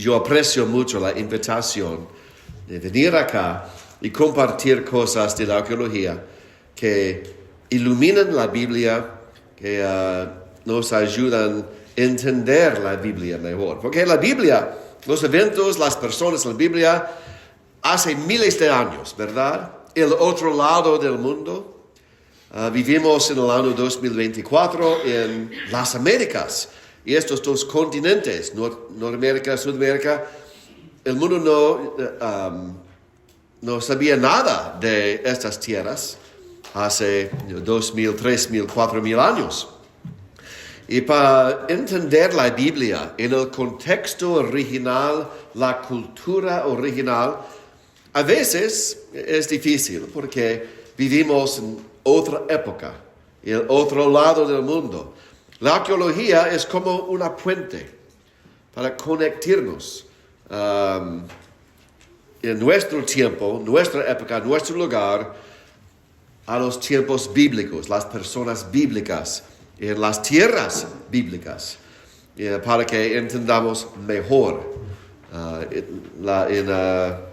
yo aprecio mucho la invitación de venir acá y compartir cosas de la arqueología que iluminan la Biblia, que nos ayudan a entender la Biblia mejor. Porque la Biblia, los eventos, las personas en la Biblia, hace miles de años, ¿verdad? El otro lado del mundo. Vivimos en el año 2024 en las Américas y estos dos continentes, Norteamérica, Sudamérica. El mundo no sabía nada de estas tierras hace 2,000, 3,000, 4,000 años. Y para entender la Biblia en el contexto original, la cultura original, a veces es difícil porque vivimos en otra época, en el otro lado del mundo. La arqueología es como una puente para conectarnos en nuestro tiempo, nuestra época, nuestro lugar, a los tiempos bíblicos, las personas bíblicas, en las tierras bíblicas, para que entendamos mejor en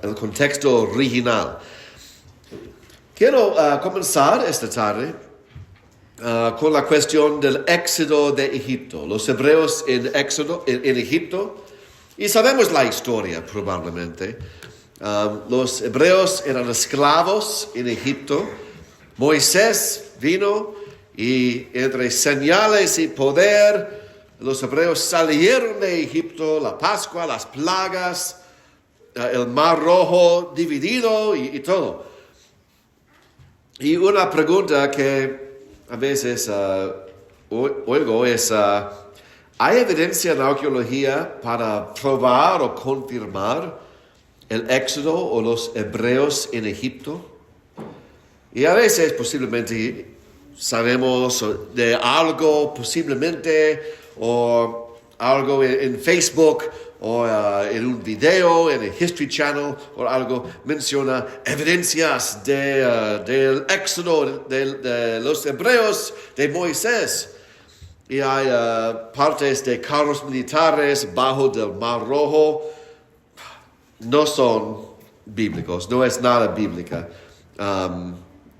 el contexto original. Quiero comenzar esta tarde con la cuestión del éxodo de Egipto, los hebreos en Egipto, y sabemos la historia probablemente. Los hebreos eran esclavos en Egipto. Moisés vino y entre señales y poder, los hebreos salieron de Egipto, la Pascua, las plagas, el Mar Rojo dividido y todo. Y una pregunta que a veces oigo es, ¿hay evidencia en la arqueología para probar o confirmar el éxodo o los hebreos en Egipto? Y a veces posiblemente sabemos de algo, posiblemente, o algo en Facebook, o en un video, en el History Channel, o algo, menciona evidencias del éxodo de los hebreos, de Moisés. Y hay partes de carros militares bajo del Mar Rojo. No son bíblicos, no es nada bíblica.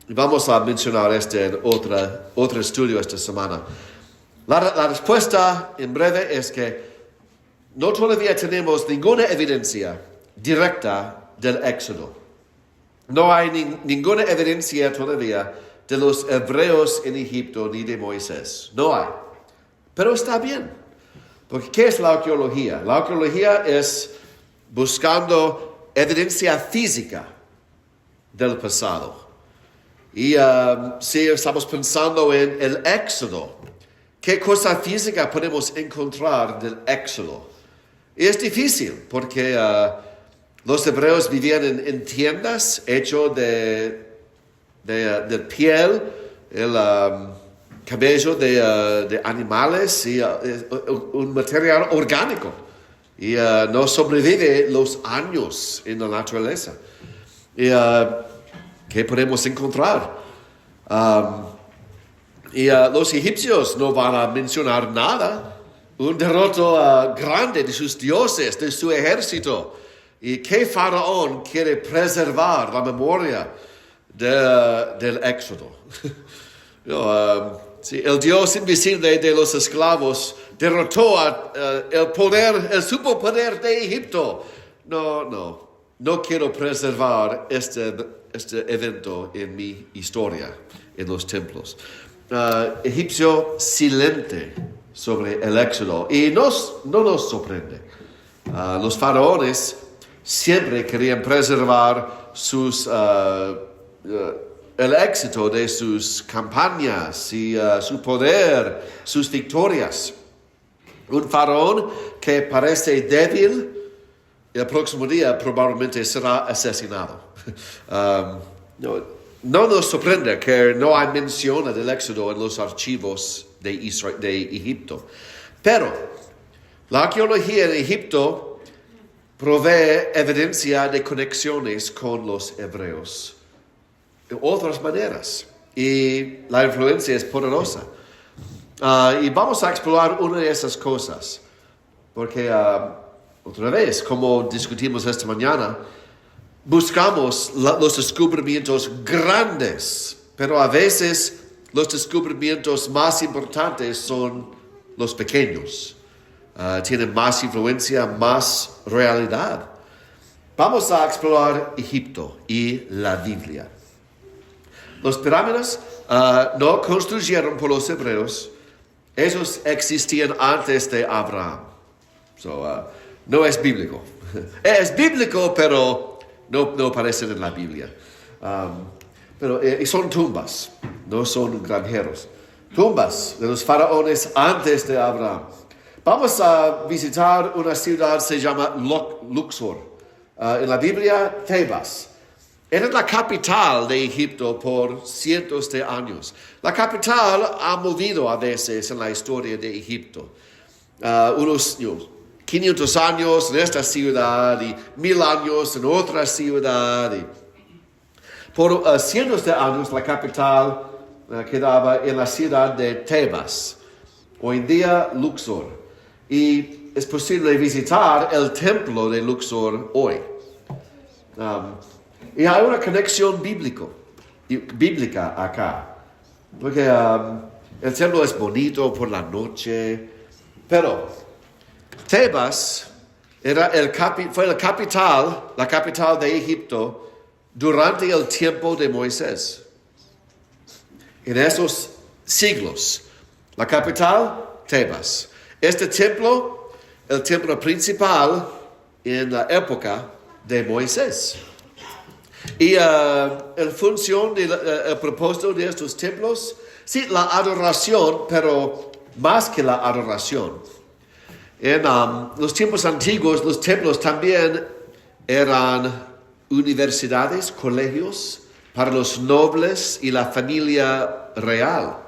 Vamos a mencionar en otro estudio esta semana. La respuesta en breve es que no todavía tenemos ninguna evidencia directa del éxodo. No hay ninguna evidencia todavía de los hebreos en Egipto ni de Moisés. No hay. Pero está bien. Porque ¿qué es la arqueología? La arqueología es buscando evidencia física del pasado. Y si estamos pensando en el éxodo, ¿qué cosa física podemos encontrar del éxodo? Y es difícil porque los hebreos vivían en tiendas hechas de piel, el cabello de animales y un material orgánico. Y no sobrevive los años en la naturaleza. Y ¿qué podemos encontrar? Los egipcios no van a mencionar nada. Un derroto grande de sus dioses, de su ejército. ¿Y qué faraón quiere preservar la memoria del éxodo? Sí, el Dios invisible de los esclavos derrotó el superpoder de Egipto. No quiero preservar este evento en mi historia, en los templos. Egipcio silente sobre el éxodo y no nos sorprende. Los faraones siempre querían preservar el éxito de sus campañas y su poder, sus victorias. Un faraón que parece débil, el próximo día probablemente será asesinado. No nos sorprende que no hay mención del éxodo en los archivos de Egipto. Pero la arqueología en Egipto provee evidencia de conexiones con los hebreos de otras maneras. Y la influencia es poderosa. Y vamos a explorar una de esas cosas. Porque Otra vez, como discutimos esta mañana, buscamos los descubrimientos grandes, pero a veces los descubrimientos más importantes son los pequeños. Tienen más influencia, más realidad. Vamos a explorar Egipto y la Biblia. Los pirámides no construyeron por los hebreos. Esos existían antes de Abraham. No es bíblico. Es bíblico, pero no aparecen en la Biblia. Pero son tumbas, no son granjeros. Tumbas de los faraones antes de Abraham. Vamos a visitar una ciudad que se llama Luxor. En la Biblia, Tebas. Era la capital de Egipto por cientos de años. La capital ha movido a veces en la historia de Egipto. Unos 500 años en esta ciudad y 1000 años en otra ciudad. Por cientos de años la capital quedaba en la ciudad de Tebas, hoy en día Luxor. Y es posible visitar el templo de Luxor hoy. Y hay una conexión bíblica acá. Porque el templo es bonito por la noche, pero Tebas fue la capital de Egipto durante el tiempo de Moisés. En esos siglos, la capital, Tebas. Este templo, el templo principal en la época de Moisés. Y el función, el propósito de estos templos, sí, la adoración, pero más que la adoración. En los tiempos antiguos, los templos también eran universidades, colegios para los nobles y la familia real.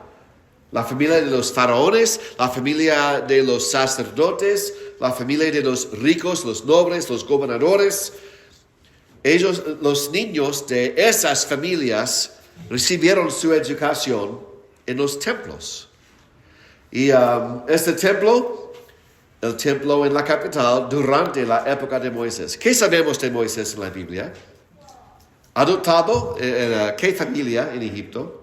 La familia de los faraones, la familia de los sacerdotes, la familia de los ricos, los nobles, los gobernadores. Los niños de esas familias recibieron su educación en los templos. Y este templo, el templo en la capital, durante la época de Moisés. ¿Qué sabemos de Moisés en la Biblia? Adoptado, ¿qué familia en Egipto?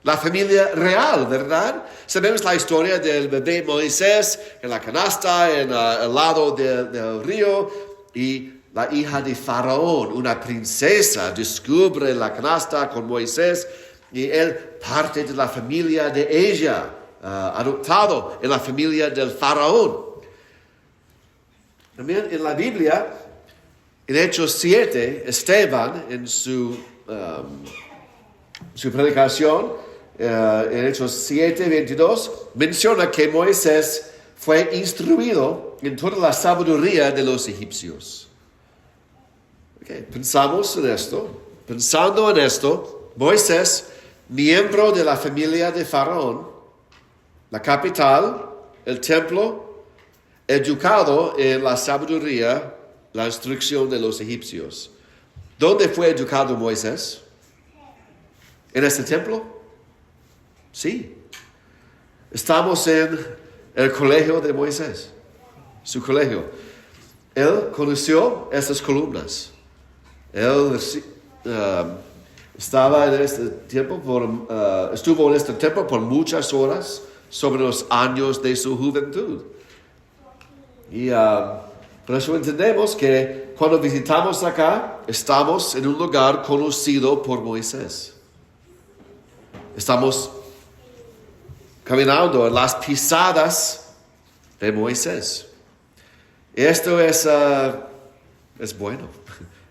La familia real, ¿verdad? Sabemos la historia del bebé Moisés en la canasta, en el lado del río, y la hija de Faraón, una princesa, descubre la canasta con Moisés, y él parte de la familia de ella, adoptado en la familia del Faraón. También en la Biblia, en Hechos 7, Esteban, en su predicación, en Hechos 7, 22, menciona que Moisés fue instruido en toda la sabiduría de los egipcios. Pensamos en esto. Pensando en esto, Moisés, miembro de la familia de Faraón, la capital, el templo, educado en la sabiduría, la instrucción de los egipcios. ¿Dónde fue educado Moisés? ¿En este templo? Sí. Estamos en el colegio de Moisés, su colegio. Él conoció estas columnas. Él estaba en este tiempo estuvo en este tiempo por muchas horas sobre los años de su juventud. Y por eso entendemos que cuando visitamos acá, estamos en un lugar conocido por Moisés. Estamos caminando en las pisadas de Moisés. Esto es bueno.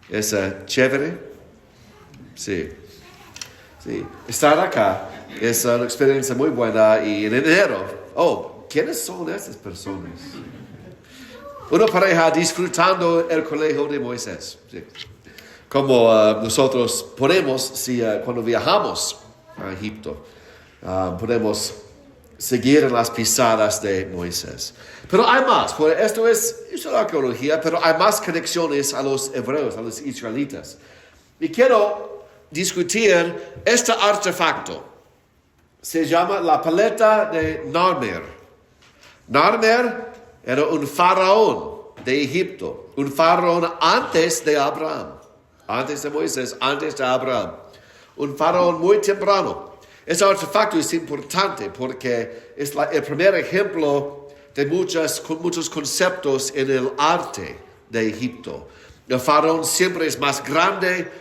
Es chévere. Sí. Estar acá es una experiencia muy buena. Y en enero, ¿quiénes son estas personas? Una pareja disfrutando el colegio de Moisés. Sí. Como nosotros podemos, cuando viajamos a Egipto, podemos seguir en las pisadas de Moisés. Pero hay más, porque esto es la arqueología, pero hay más conexiones a los hebreos, a los israelitas. Y quiero discutir este artefacto. Se llama la paleta de Narmer. Narmer era un faraón de Egipto, un faraón antes de Abraham, antes de Moisés, antes de Abraham, un faraón muy temprano. Ese artefacto es importante porque es el primer ejemplo de muchos conceptos en el arte de Egipto. El faraón siempre es más grande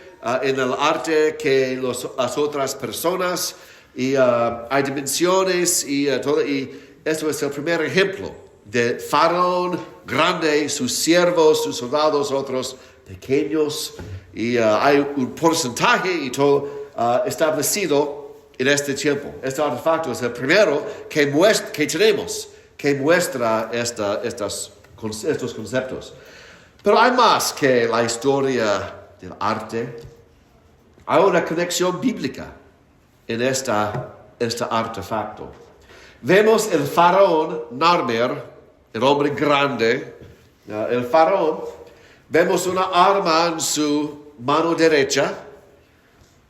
en el arte que las otras personas y hay dimensiones y todo. Y esto es el primer ejemplo de faraón grande, sus siervos, sus soldados, otros pequeños. Y hay un porcentaje y todo establecido en este tiempo. Este artefacto es el primero que tenemos, que muestra estos conceptos. Pero hay más que la historia del arte. Hay una conexión bíblica en este artefacto. Vemos el faraón Narmer, el hombre grande, el faraón. Vemos una arma en su mano derecha.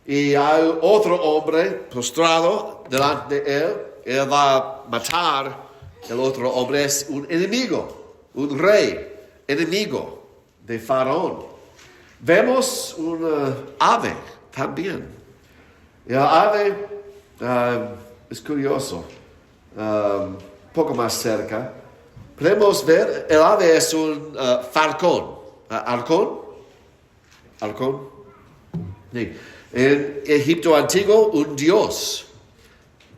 Y hay otro hombre postrado delante de él. Él va a matar. El otro hombre es un enemigo, un rey, enemigo de Faraón. Vemos un ave también. El ave es curioso. Poco más cerca. Podemos ver, el ave es un falcón. ¿Halcón? ¿Halcón? Sí. En Egipto antiguo, un dios,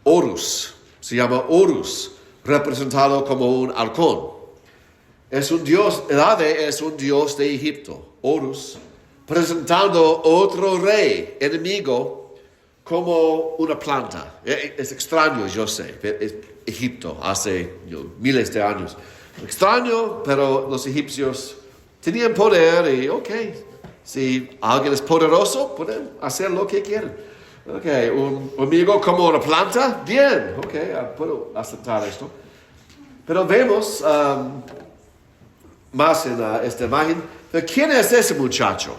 Horus, se llama Horus, representado como un halcón. Es un dios, el ave es un dios de Egipto, Horus, presentando otro rey, enemigo, como una planta. Es extraño, yo sé, es Egipto, hace miles de años. Extraño, pero los egipcios tenían poder y si alguien es poderoso, pueden hacer lo que quieren. Un amigo como una planta, bien, puedo aceptar esto. Pero vemos más en esta imagen, ¿quién es ese muchacho?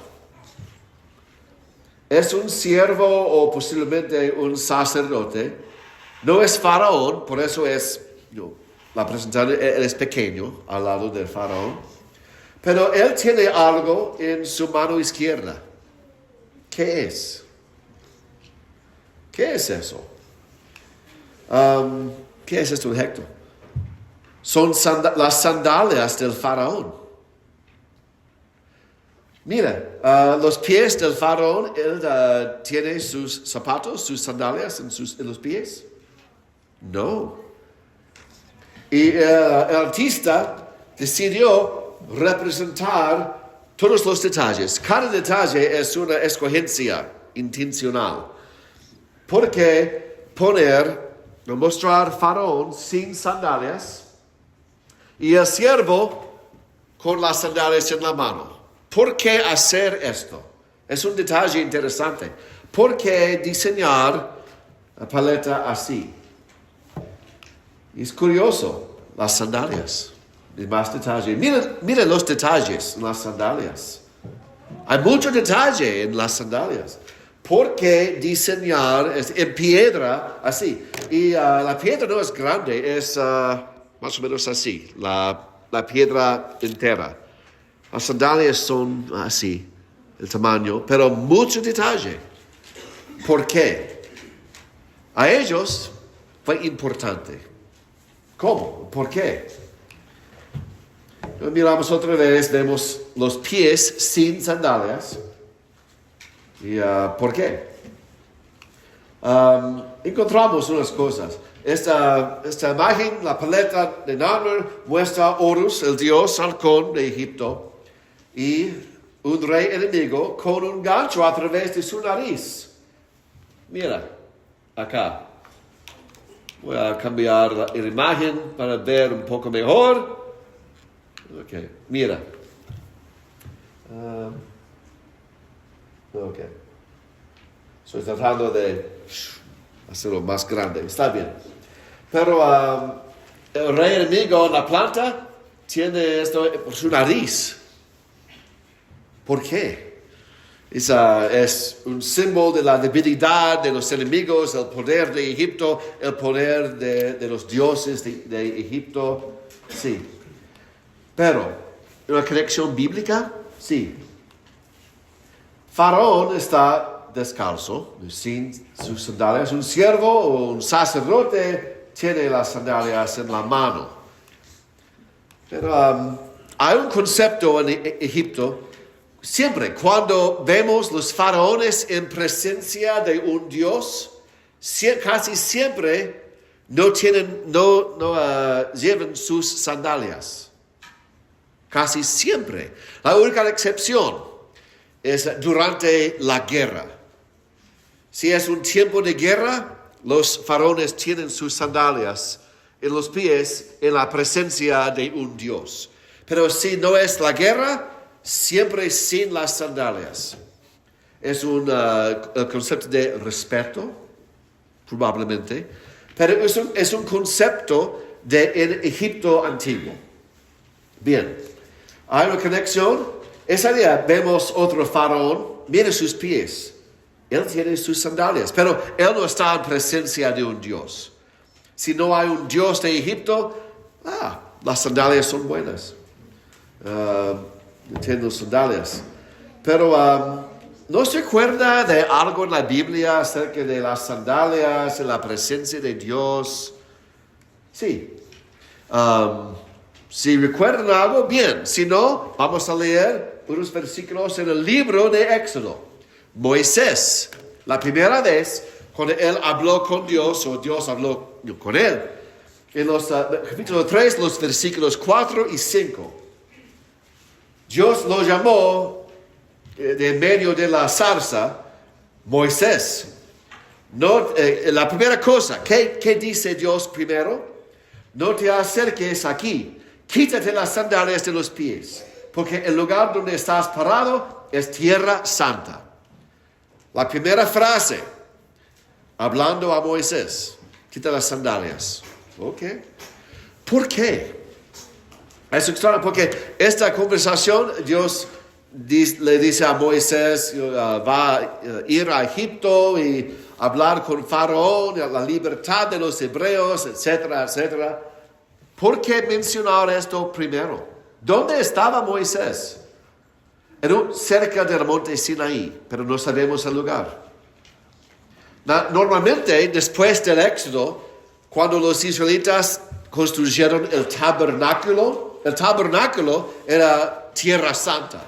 ¿Es un siervo o posiblemente un sacerdote? No es faraón, por eso es, la presentación, él es pequeño al lado del faraón. Pero él tiene algo en su mano izquierda. ¿Qué es? ¿Qué es eso? ¿Qué es esto, Héctor? Son las sandalias del faraón. Mira, los pies del faraón, él tiene sus zapatos, sus sandalias en los pies. No. Y el artista decidió representar todos los detalles. Cada detalle es una escogencia intencional. ¿Por qué mostrar faraón sin sandalias y el siervo con las sandalias en la mano? ¿Por qué hacer esto? Es un detalle interesante. ¿Por qué diseñar la paleta así? Es curioso, las sandalias. Y más detalle. Mira los detalles en las sandalias. Hay mucho detalle en las sandalias. ¿Por qué diseñar en piedra así? Y la piedra no es grande, es más o menos así, la piedra entera. Las sandalias son así, el tamaño, pero mucho detalle. ¿Por qué? A ellos fue importante. ¿Cómo? ¿Por qué? Miramos otra vez, vemos los pies sin sandalias. ¿Y por qué? Encontramos unas cosas. Esta imagen, la paleta de Narmer, muestra Horus, el dios halcón de Egipto, y un rey enemigo con un gancho a través de su nariz. Mira, acá. Voy a cambiar la imagen para ver un poco mejor. Mira. Estoy tratando de hacerlo más grande. Está bien. Pero el rey enemigo en la planta tiene esto por su nariz. ¿Por qué? Es un símbolo de la debilidad de los enemigos, el poder de Egipto, el poder de los dioses de Egipto. Sí. Pero una conexión bíblica? Sí. Faraón está descalzo, sin sus sandalias. Un siervo o un sacerdote tiene las sandalias en la mano. Pero hay un concepto en Egipto. Siempre, cuando vemos los faraones en presencia de un dios, casi siempre no llevan sus sandalias. Casi siempre. La única excepción es durante la guerra. Si es un tiempo de guerra, los faraones tienen sus sandalias en los pies en la presencia de un dios. Pero si no es la guerra, siempre sin las sandalias. Es un concepto de respeto, probablemente, pero es un concepto en Egipto antiguo. Bien, hay una conexión. Ese día vemos otro faraón, mira sus pies. Él tiene sus sandalias, pero él no está en presencia de un dios. Si no hay un dios de Egipto, las sandalias son buenas. Tengo sandalias. Pero ¿no se acuerda de algo en la Biblia acerca de las sandalias en la presencia de Dios? Sí. Si recuerdan algo, bien. Si no, vamos a leer unos versículos en el libro de Éxodo. Moisés, la primera vez cuando él habló con Dios, o Dios habló con él, en los capítulo 3, los versículos 4 y 5. Dios lo llamó de medio de la zarza Moisés. La primera cosa, ¿qué dice Dios primero? No te acerques aquí, quítate las sandalias de los pies, porque el lugar donde estás parado es tierra santa. La primera frase, hablando a Moisés, quita las sandalias. ¿Ok? ¿Por qué? Es extraño porque esta conversación Dios le dice a Moisés, va a ir a Egipto y hablar con Faraón, la libertad de los hebreos, etcétera, etcétera. ¿Por qué mencionar esto primero? ¿Dónde estaba Moisés? Era cerca del monte Sinaí, pero no sabemos el lugar. Normalmente, después del Éxodo, cuando los israelitas construyeron el tabernáculo era tierra santa.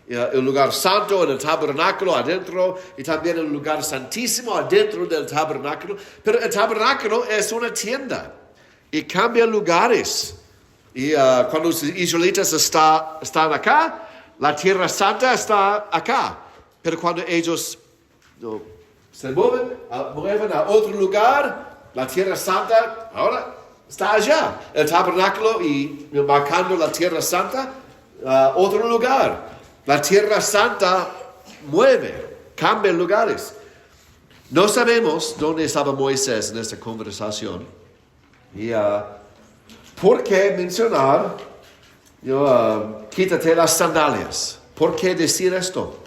El lugar santo en el tabernáculo adentro y también el lugar santísimo adentro del tabernáculo. Pero el tabernáculo es una tienda y cambia lugares. Y cuando los israelitas están acá, la tierra santa está acá. Pero cuando ellos se mueven a otro lugar, la tierra santa ahora está allá. El tabernáculo y marcando la tierra santa, otro lugar. La tierra santa cambia lugares. No sabemos dónde estaba Moisés en esta conversación. Y ¿por qué mencionar, quítate las sandalias? ¿Por qué decir esto?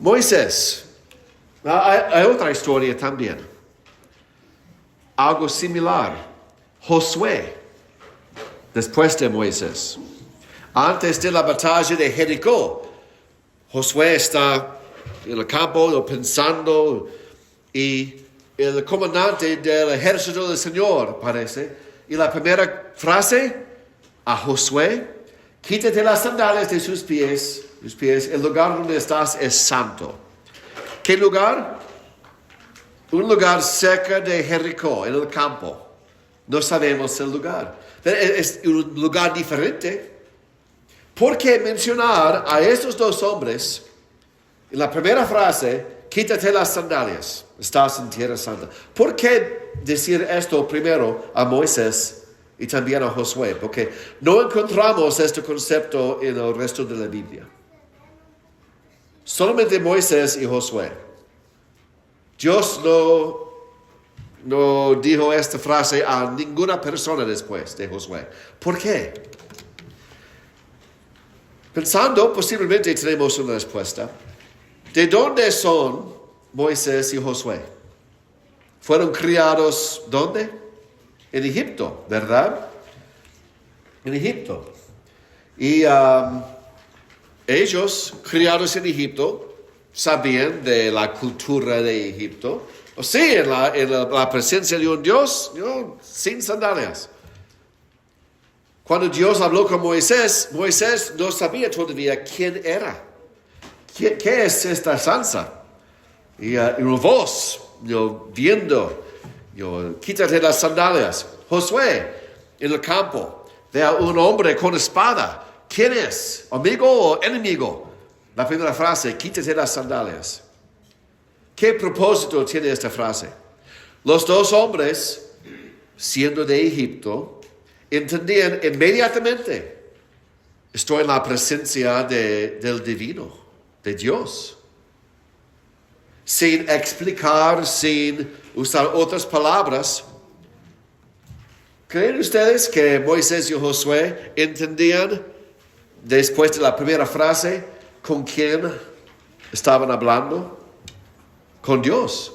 Moisés, hay otra historia también. Algo similar. Josué, después de Moisés. Antes de la batalla de Jericó, Josué está en el campo pensando y el comandante del ejército del Señor parece. Y la primera frase a Josué, quítate las sandalias de sus pies, el lugar donde estás es santo. ¿Qué lugar? Un lugar cerca de Jericó, en el campo. No sabemos el lugar. Pero es un lugar diferente. ¿Por qué mencionar a estos dos hombres en la primera frase, quítate las sandalias, estás en tierra santa? ¿Por qué decir esto primero a Moisés y también a Josué? Porque no encontramos este concepto en el resto de la Biblia. Solamente Moisés y Josué. Dios no dijo esta frase a ninguna persona después de Josué. ¿Por qué? Pensando, posiblemente tenemos una respuesta. ¿De dónde son Moisés y Josué? Fueron criados, ¿dónde? En Egipto, ¿verdad? En Egipto. Y ellos, criados en Egipto, sabían de la cultura de Egipto. O sea, la presencia de un Dios, sin sandalias. Cuando Dios habló con Moisés, Moisés no sabía todavía quién era. ¿Qué es esta salsa? Y una voz, viendo, quítate las sandalias. Josué, en el campo, ve a un hombre con espada. ¿Quién es? ¿Amigo o enemigo? La primera frase, quítate las sandalias. ¿Qué propósito tiene esta frase? Los dos hombres, siendo de Egipto, entendían inmediatamente, estoy en la presencia del divino, de Dios. Sin explicar, sin usar otras palabras. ¿Creen ustedes que Moisés y Josué entendían después de la primera frase con quién estaban hablando? Con Dios.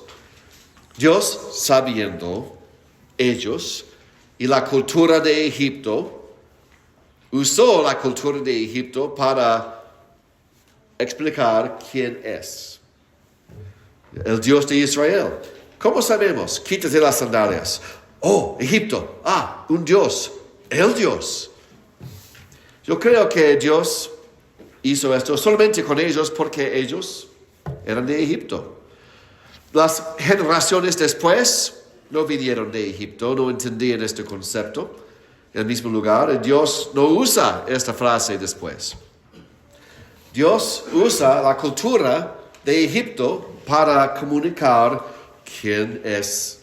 Dios, sabiendo ellos y la cultura de Egipto, usó la cultura de Egipto para explicar quién es. El Dios de Israel. ¿Cómo sabemos? Quítate las sandalias. Oh, Egipto. Un Dios. El Dios. Yo creo que Dios hizo esto solamente con ellos porque ellos eran de Egipto. Las generaciones después no vinieron de Egipto, no entendían este concepto en el mismo lugar. Dios no usa esta frase después. Dios usa la cultura de Egipto para comunicar quién es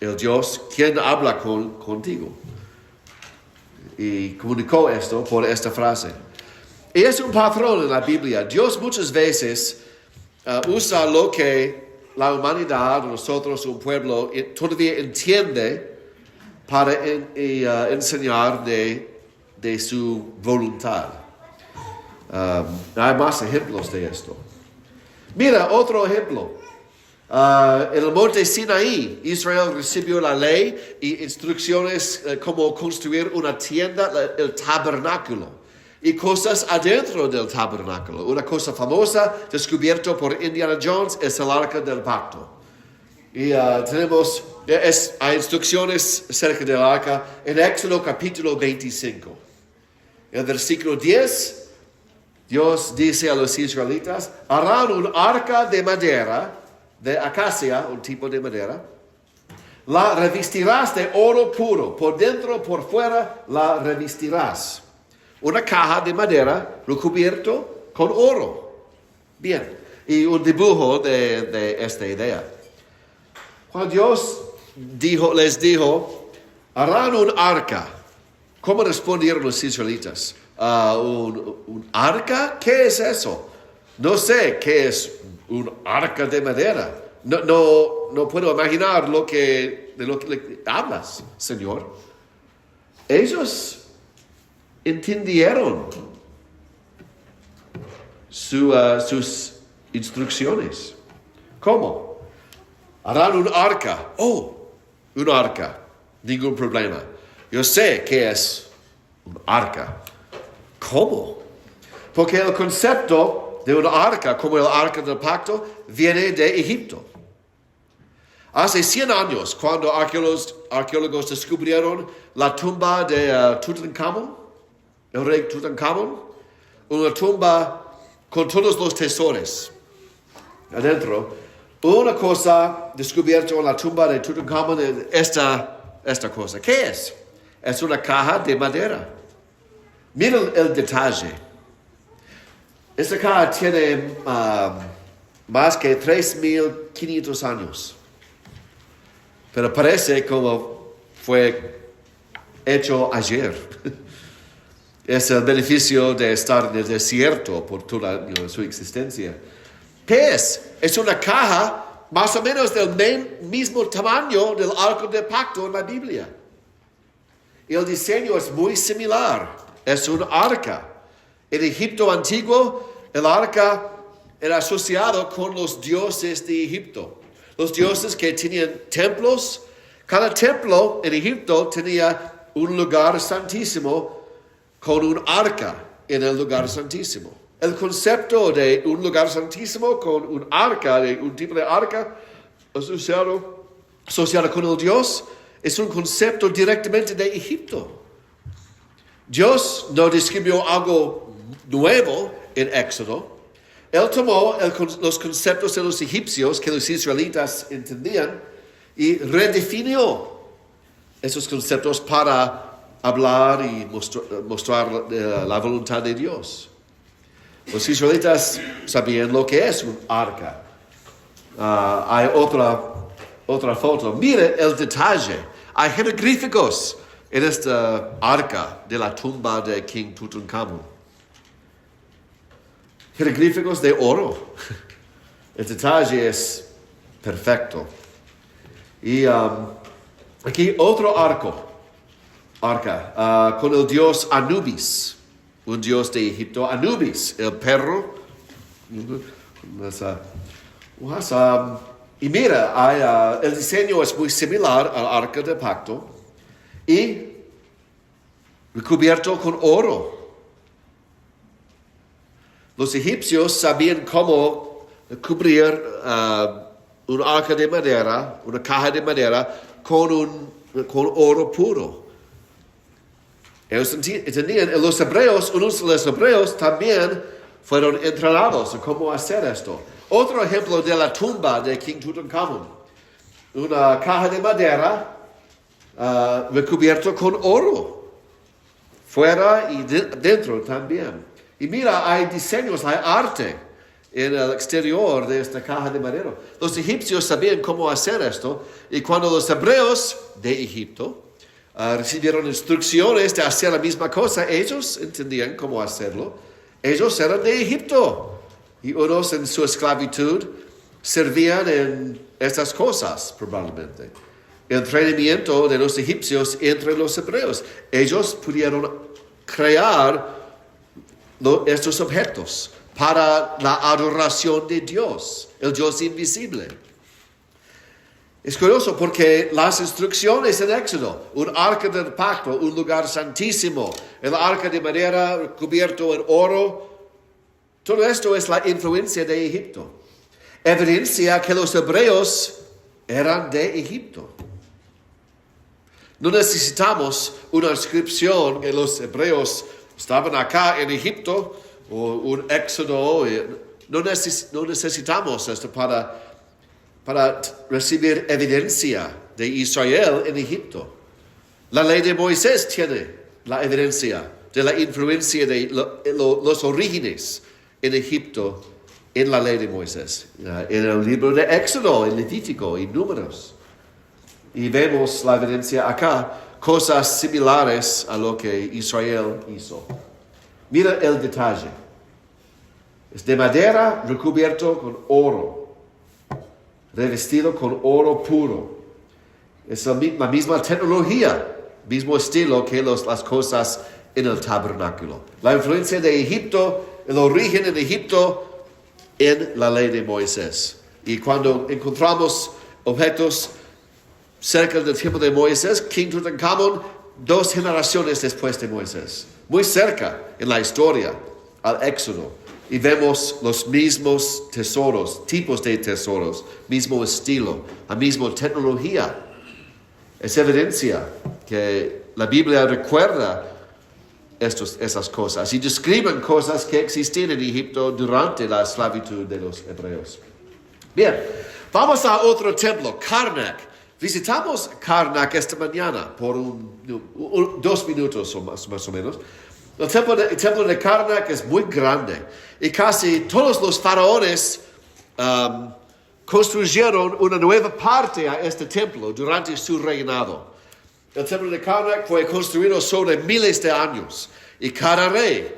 el Dios, quién habla contigo. Y comunicó esto por esta frase. Y es un patrón en la Biblia. Dios muchas veces usa lo que la humanidad, nosotros, un pueblo, todavía entiende para enseñar de su voluntad. Hay más ejemplos de esto. Mira, otro ejemplo. En el monte Sinaí, Israel recibió la ley y instrucciones cómo construir una tienda, el tabernáculo. Y cosas adentro del tabernáculo. Una cosa famosa, descubierta por Indiana Jones, es el arca del pacto. Y hay instrucciones acerca del arca en Éxodo capítulo 25. En el versículo 10, Dios dice a los israelitas, harán un arca de madera, de acacia, un tipo de madera. La revestirás de oro puro, por dentro, por fuera, la revestirás. Una caja de madera recubierto con oro. Bien, y un dibujo de esta idea. Cuando Dios les dijo, harán un arca. ¿Cómo respondieron los israelitas? ¿Un arca? ¿Qué es eso? No sé qué es un arca de madera. No puedo imaginar de lo que hablas, Señor. Ellos entendieron sus instrucciones. ¿Cómo? Harán un arca. Un arca. Ningún problema. Yo sé qué es un arca. ¿Cómo? Porque el concepto de un arca, como el arca del pacto, viene de Egipto. Hace 100 años, cuando arqueólogos descubrieron la tumba de Tutankamón, el rey Tutankamón, una tumba con todos los tesoros adentro. Una cosa descubierta en la tumba de Tutankamón es esta cosa. ¿Qué es? Es una caja de madera. Mira el detalle. Esta caja tiene más que 3,500 años. Pero parece como fue hecho ayer. Es el beneficio de estar en el desierto por toda su existencia. ¿Qué es? Es una caja más o menos del mismo tamaño del arca del pacto en la Biblia. Y el diseño es muy similar. Es un arca. En Egipto antiguo, el arca era asociado con los dioses de Egipto. Los dioses que tenían templos. Cada templo en Egipto tenía un lugar santísimo con un arca en el lugar santísimo. El concepto de un lugar santísimo con un arca, de un tipo de arca asociado con el Dios, es un concepto directamente de Egipto. Dios no describió algo nuevo en Éxodo. Él tomó los conceptos de los egipcios que los israelitas entendían y redefinió esos conceptos para hablar y mostrar la voluntad de Dios. Los israelitas sabían lo que es un arca. Hay otra foto. Mire el detalle. Hay jeroglíficos en esta arca de la tumba de King Tutankamón. Jeroglíficos de oro. El detalle es perfecto. Y aquí otro arca, con el dios Anubis, un dios de Egipto. Anubis, el perro. Y mira, el diseño es muy similar al arca del pacto y recubierto con oro. Los egipcios sabían cómo cubrir un arca de madera, una caja de madera, con oro puro. Ellos entendían, los hebreos, unos de los hebreos también fueron entrenados en cómo hacer esto. Otro ejemplo de la tumba de King Tutankamón. Una caja de madera recubierto con oro. Fuera y dentro también. Y mira, hay diseños, hay arte en el exterior de esta caja de madera. Los egipcios sabían cómo hacer esto. Y cuando los hebreos de Egipto recibieron instrucciones de hacer la misma cosa, ellos entendían cómo hacerlo. Ellos eran de Egipto. Y unos en su esclavitud servían en estas cosas, probablemente. El entrenamiento de los egipcios entre los hebreos. Ellos pudieron crear estos objetos para la adoración de Dios, el Dios invisible. Es curioso porque las instrucciones en Éxodo, un arca del pacto, un lugar santísimo, el arca de madera cubierto en oro, todo esto es la influencia de Egipto. Evidencia que los hebreos eran de Egipto. No necesitamos una inscripción que los hebreos estaban acá en Egipto o un éxodo. No necesitamos esto para recibir evidencia de Israel en Egipto. La ley de Moisés tiene la evidencia de la influencia de los orígenes en Egipto en la ley de Moisés, en el libro de Éxodo, en Levítico y Números. Y vemos la evidencia acá, cosas similares a lo que Israel hizo. Mira el detalle. Es de madera recubierto con oro, revestido con oro puro. Es la misma tecnología, mismo estilo que las cosas en el tabernáculo. La influencia de Egipto, el origen en Egipto, en la ley de Moisés. Y cuando encontramos objetos cerca del tiempo de Moisés, King Tutankamón, 2 generaciones después de Moisés, muy cerca en la historia al Éxodo, y vemos los mismos tesoros, tipos de tesoros, mismo estilo, la misma tecnología. Es evidencia que la Biblia recuerda esas cosas y describen cosas que existían en Egipto durante la esclavitud de los hebreos. Bien, vamos a otro templo, Karnak. Visitamos Karnak esta mañana por 2 minutos o más o menos. El templo de Karnak es muy grande y casi todos los faraones construyeron una nueva parte a este templo durante su reinado. El templo de Karnak fue construido sobre miles de años y cada rey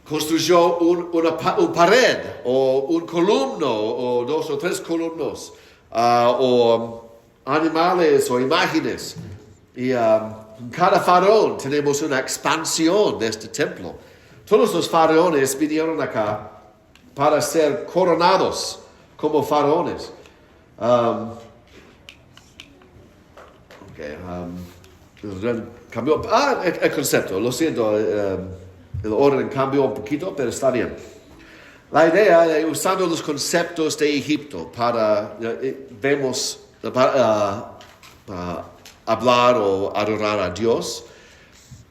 construyó un pared o un columno o 2 o 3 columnos o animales o imágenes. Y en cada faraón tenemos una expansión de este templo. Todos los faraones vinieron acá para ser coronados como faraones. Cambió. El concepto, lo siento, el orden cambió un poquito, pero está bien. La idea de usando los conceptos de Egipto vemos para hablar o adorar a Dios.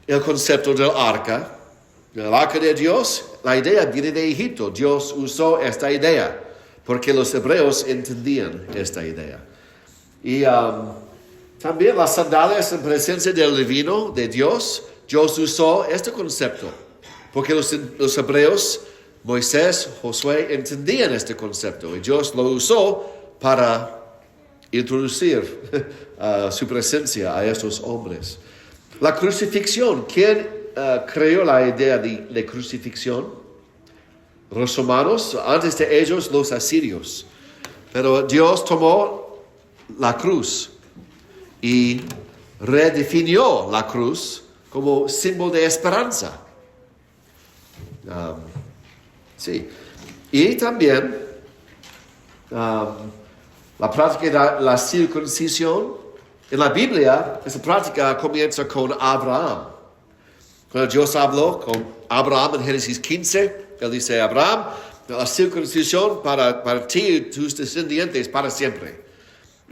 El concepto del arca, el arca de Dios, la idea viene de Egipto. Dios usó esta idea porque los hebreos entendían esta idea. Y también las sandalias en presencia del divino, de Dios, Dios usó este concepto porque los hebreos, Moisés, Josué entendían este concepto y Dios lo usó para introducir su presencia a estos hombres. La crucifixión, ¿quién creó la idea de crucifixión? Los romanos, antes de ellos los asirios. Pero Dios tomó la cruz y redefinió la cruz como símbolo de esperanza. Sí. Y también la práctica de la circuncisión. En la Biblia, esa práctica comienza con Abraham. Cuando Dios habló con Abraham en Génesis 15, Él dice, Abraham, la circuncisión para ti y tus descendientes para siempre.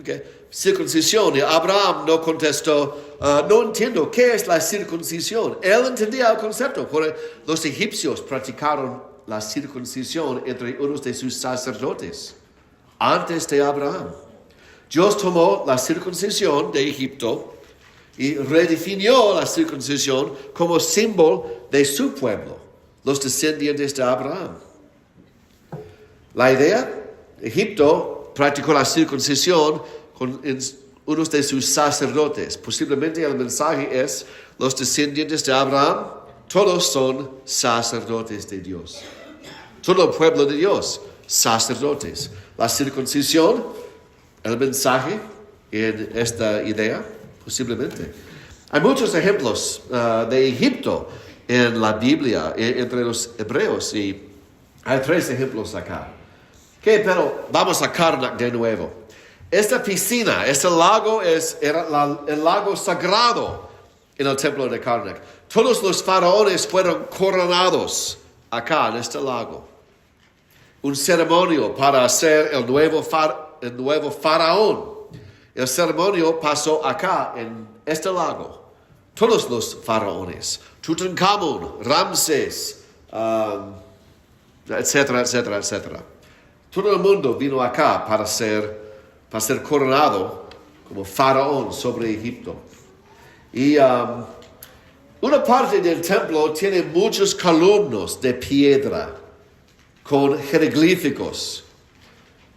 Okay. Circuncisión, y Abraham no contestó, no entiendo, ¿qué es la circuncisión? Él entendía el concepto, porque los egipcios practicaron la circuncisión entre unos de sus sacerdotes, antes de Abraham. Dios tomó la circuncisión de Egipto y redefinió la circuncisión como símbolo de su pueblo, los descendientes de Abraham. La idea, Egipto practicó la circuncisión con unos de sus sacerdotes. Posiblemente el mensaje es, los descendientes de Abraham, todos son sacerdotes de Dios. Todo el pueblo de Dios, sacerdotes. La circuncisión, el mensaje en esta idea, posiblemente. Hay muchos ejemplos de Egipto en la Biblia, entre los hebreos, y hay 3 ejemplos acá. Pero vamos a Karnak de nuevo. Esta piscina, este lago era el lago sagrado en el templo de Karnak. Todos los faraones fueron coronados acá en este lago. Un ceremonio para hacer el nuevo faraón. El ceremonio pasó acá en este lago. Todos los faraones, Tutankamón, Ramsés, etcétera, etcétera, etcétera. Todo el mundo vino acá para ser coronado como faraón sobre Egipto. Y una parte del templo tiene muchos columnos de piedra con jeroglíficos.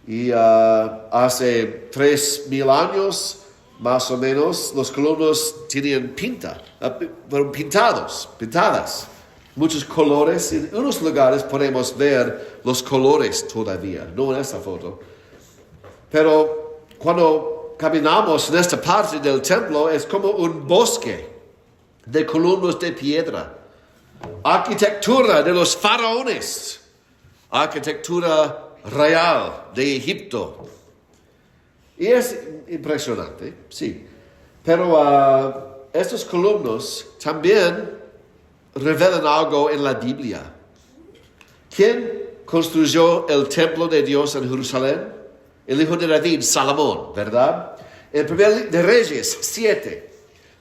Y hace 3,000 años, más o menos, los columnos tenían fueron pintadas, muchos colores. En unos lugares podemos ver los colores todavía, no en esta foto. Pero cuando caminamos en esta parte del templo, es como un bosque de columnas de piedra. Arquitectura de los faraones, arquitectura real de Egipto. Y es impresionante, sí. Pero estos columnos también revelan algo en la Biblia. ¿Quién construyó el templo de Dios en Jerusalén? El hijo de David, Salomón, ¿verdad? En 1 de Reyes 7,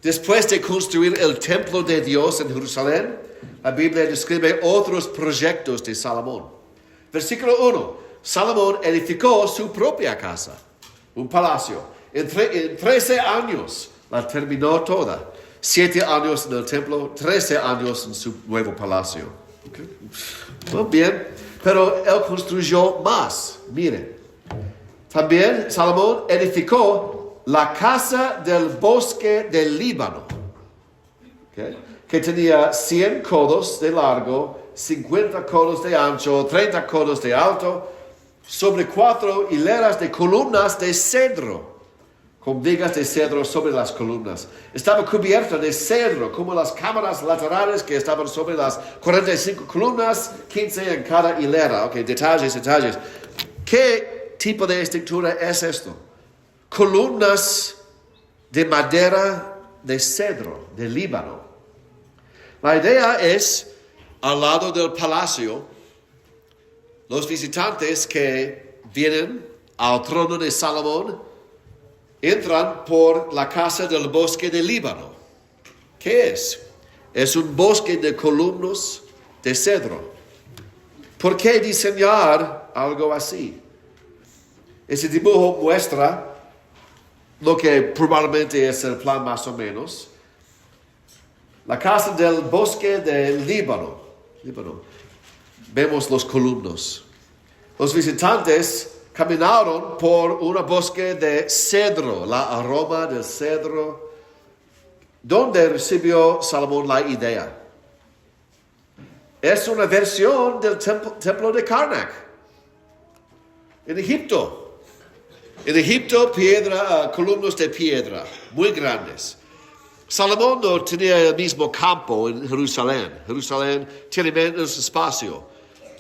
después de construir el templo de Dios en Jerusalén, la Biblia describe otros proyectos de Salomón. Versículo 1. Salomón edificó su propia casa, un palacio. En 13 años la terminó toda. 7 años en el templo, 13 años en su nuevo palacio. Okay. Muy bien, pero él construyó más. Miren, también Salomón edificó la casa del bosque del Líbano, okay, que tenía 100 codos de largo, 50 codos de ancho, 30 codos de alto, sobre 4 hileras de columnas de cedro, con vigas de cedro sobre las columnas. Estaba cubierta de cedro, como las cámaras laterales que estaban sobre las 45 columnas, 15 en cada hilera. Ok, detalles. ¿Qué tipo de estructura es esto? Columnas de madera de cedro, del Líbano. La idea es, al lado del palacio, los visitantes que vienen al trono de Salomón entran por la casa del bosque del Líbano. ¿Qué es? Es un bosque de columnas de cedro. ¿Por qué diseñar algo así? Ese dibujo muestra lo que probablemente es el plan más o menos. La casa del bosque del Líbano. Vemos los columnas. Los visitantes caminaron por un bosque de cedro, la aroma del cedro, donde recibió Salomón la idea. Es una versión del templo de Karnak, en Egipto. En Egipto, columnas de piedra, muy grandes. Salomón no tenía el mismo campo en Jerusalén. Jerusalén tiene menos espacio.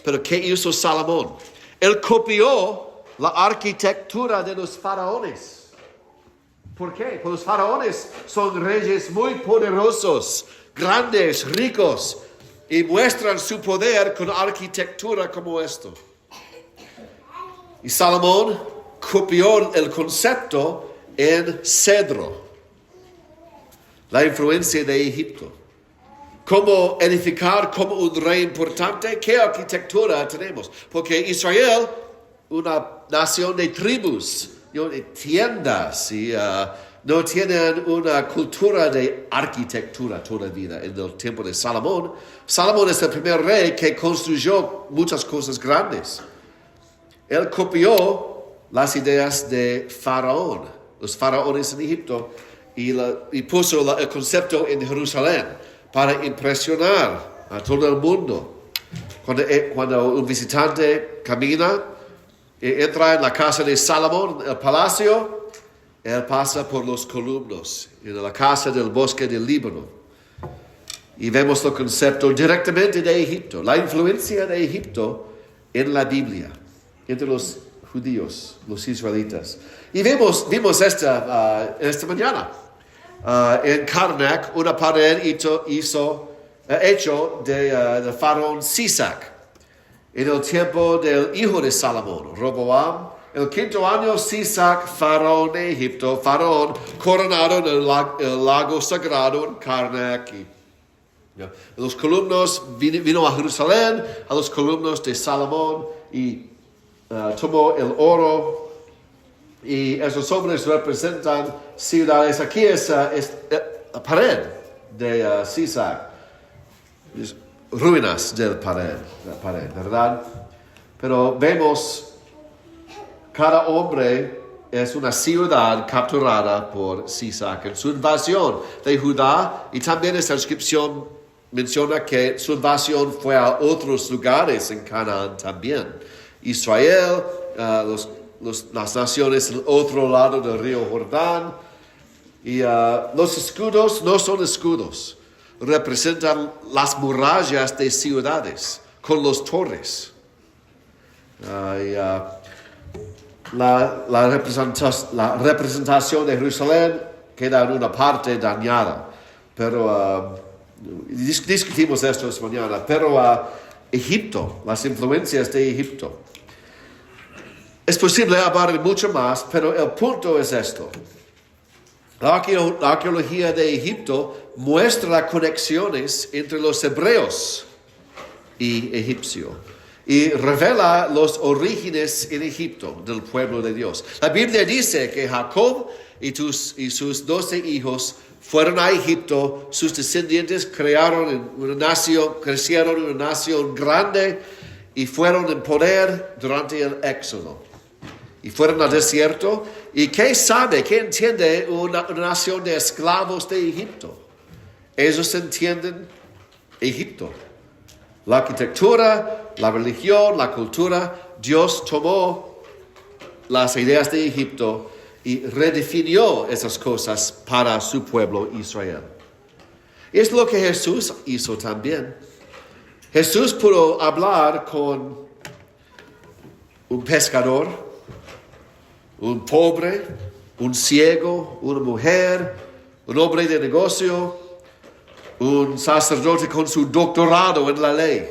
Pero ¿qué hizo Salomón? Él copió la arquitectura de los faraones. ¿Por qué? Porque los faraones son reyes muy poderosos, grandes, ricos, y muestran su poder con arquitectura como esto. Y Salomón copió el concepto en cedro. La influencia de Egipto. ¿Cómo edificar como un rey importante? ¿Qué arquitectura tenemos? Porque Israel, una nación de tribus, de tiendas, y no tienen una cultura de arquitectura todavía. En el tiempo de Salomón, Salomón es el primer rey que construyó muchas cosas grandes. Él copió las ideas de Faraón, los faraones en Egipto, y puso el concepto en Jerusalén para impresionar a todo el mundo. Cuando un visitante camina y entra en la casa de Salomón, el palacio, él pasa por los columnas en la casa del bosque del Líbano. Y vemos el concepto directamente de Egipto, la influencia de Egipto en la Biblia, entre los judíos, los israelitas. Y vimos esta mañana. En Karnak, una pared hecho de faraón Sisac. En el tiempo del hijo de Salomón, Roboam, el 5º año, Sisac, faraón de Egipto, faraón coronado en el lago sagrado en Karnak. Los columnos vino a Jerusalén, a los columnos de Salomón, y tomó el oro. Y esos hombres representan ciudades. Aquí es la pared de Sisac. Ruinas de la pared, ¿verdad? Pero vemos, cada hombre es una ciudad capturada por Sisac en su invasión de Judá. Y también esta inscripción menciona que su invasión fue a otros lugares en Canaán también. Israel, las naciones al otro lado del río Jordán. Y los escudos no son escudos, representan las murallas de ciudades con los torres. La representación de Jerusalén queda en una parte dañada, pero discutimos esto esta mañana. Pero Egipto, las influencias de Egipto. Es posible hablar mucho más, pero el punto es esto. La arqueología de Egipto muestra conexiones entre los hebreos y egipcios y revela los orígenes en Egipto del pueblo de Dios. La Biblia dice que Jacob y sus 12 hijos fueron a Egipto, sus descendientes crecieron en una nación grande y fueron en poder durante el Éxodo. Y fueron al desierto. ¿Y qué entiende una nación de esclavos de Egipto? Ellos entienden Egipto. La arquitectura, la religión, la cultura. Dios tomó las ideas de Egipto y redefinió esas cosas para su pueblo Israel. Y es lo que Jesús hizo también. Jesús pudo hablar con un pescador, un pobre, un ciego, una mujer, un hombre de negocio, un sacerdote con su doctorado en la ley.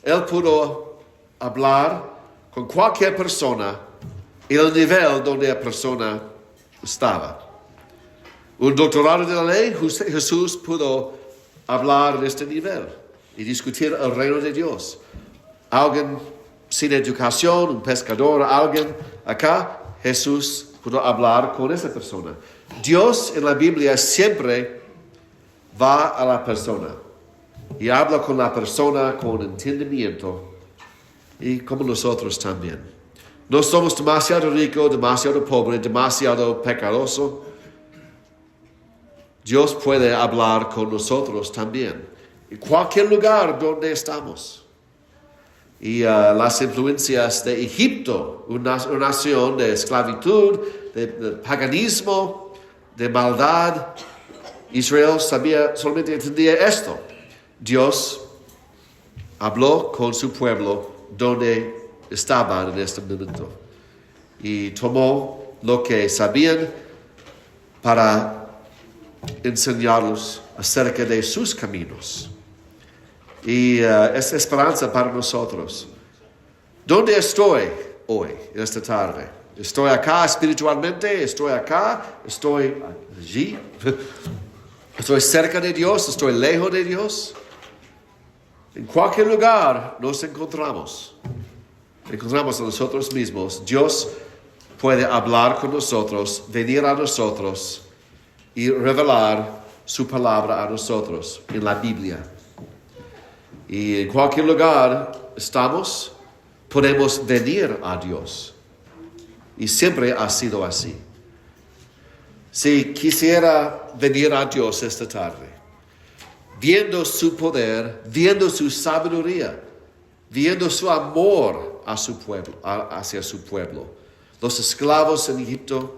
Él pudo hablar con cualquier persona en el nivel donde la persona estaba. Un doctorado de la ley, Jesús pudo hablar en este nivel y discutir el reino de Dios. Alguien sin educación, un pescador, alguien acá, Jesús pudo hablar con esa persona. Dios en la Biblia siempre va a la persona y habla con la persona con entendimiento y como nosotros también. No somos demasiado ricos, demasiado pobres, demasiado pecadorosos. Dios puede hablar con nosotros también, en cualquier lugar donde estamos. Y las influencias de Egipto, una nación de esclavitud, de paganismo, de maldad, Israel solamente entendía esto. Dios habló con su pueblo donde estaban en este momento y tomó lo que sabían para enseñarlos acerca de sus caminos. Y es esperanza para nosotros. ¿Dónde estoy hoy, esta tarde? ¿Estoy acá espiritualmente? ¿Estoy acá? ¿Estoy allí? ¿Estoy cerca de Dios? ¿Estoy lejos de Dios? En cualquier lugar nos encontramos. Encontramos a nosotros mismos. Dios puede hablar con nosotros, venir a nosotros y revelar su palabra a nosotros en la Biblia. Y en cualquier lugar estamos, podemos venir a Dios. Y siempre ha sido así. Si quisiera venir a Dios esta tarde, viendo su poder, viendo su sabiduría, viendo su amor a su pueblo, hacia su pueblo, los esclavos en Egipto,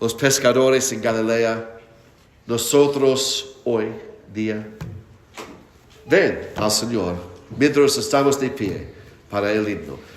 los pescadores en Galilea, nosotros hoy día, ven al Señor mientras estamos de pie para el himno.